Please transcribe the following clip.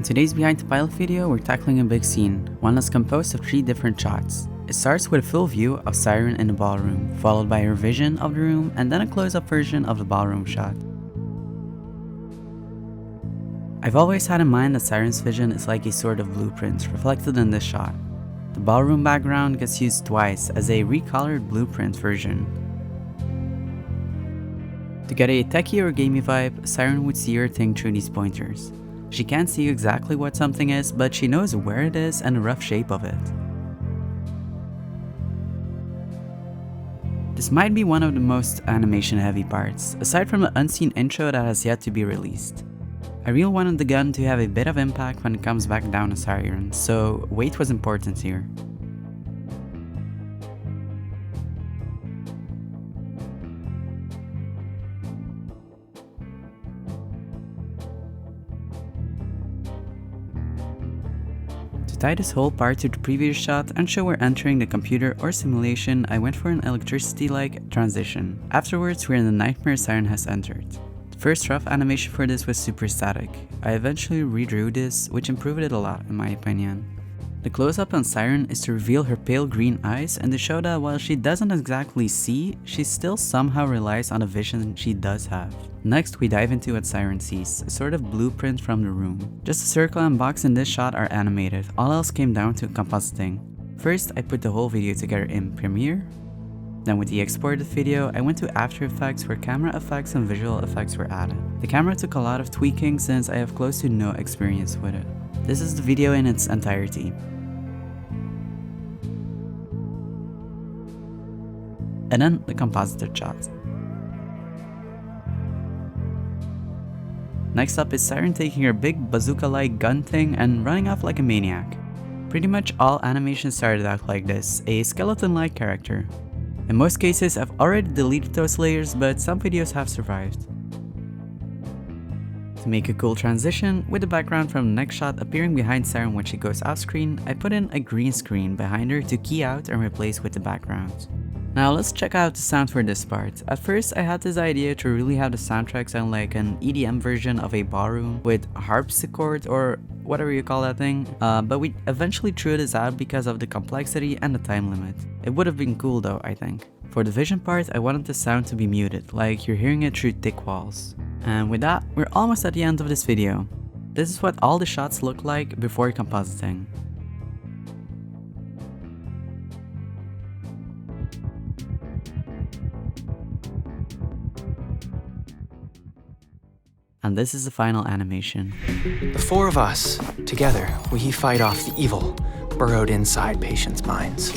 In today's Behind the Pilot video, we're tackling a big scene, one that's composed of 3 different shots. It starts with a full view of Syren in the ballroom, followed by her vision of the room, and then a close-up version of the ballroom shot. I've always had in mind that Syren's vision is like a sort of blueprint reflected in this shot. The ballroom background gets used twice as a recolored blueprint version. To get a techie or gamey vibe, Syren would see her thing through these pointers. She can't see exactly what something is, but she knows where it is and the rough shape of it. This might be one of the most animation heavy parts, aside from the unseen intro that has yet to be released. I really wanted the gun to have a bit of impact when it comes back down to Syren, so weight was important here. To tie this whole part to the previous shot and show we're entering the computer or simulation, I went for an electricity-like transition. Afterwards, we're in the nightmare Syren has entered. The first rough animation for this was super static. I eventually redrew this, which improved it a lot in my opinion. The close-up on Syren is to reveal her pale green eyes and to show that while she doesn't exactly see, she still somehow relies on the vision she does have. Next, we dive into what Syren sees, a sort of blueprint from the room. Just the circle and box in this shot are animated, all else came down to compositing. First, I put the whole video together in Premiere. Then with the exported video, I went to After Effects where camera effects and visual effects were added. The camera took a lot of tweaking since I have close to no experience with it. This is the video in its entirety. And then the composited shot. Next up is Syren taking her big bazooka-like gun thing and running off like a maniac. Pretty much all animations started out like this, a skeleton-like character. In most cases, I've already deleted those layers, but some videos have survived. To make a cool transition, with the background from the next shot appearing behind Syren when she goes off screen, I put in a green screen behind her to key out and replace with the background. Now let's check out the sound for this part. At first I had this idea to really have the soundtrack sound like an EDM version of a ballroom with harpsichord or whatever you call that thing, but we eventually threw this out because of the complexity and the time limit. It would have been cool though, I think. For the vision part, I wanted the sound to be muted, like you're hearing it through thick walls. And with that, we're almost at the end of this video. This is what all the shots look like before compositing. And this is the final animation. The 4 of us, together, we fight off the evil burrowed inside patients' minds.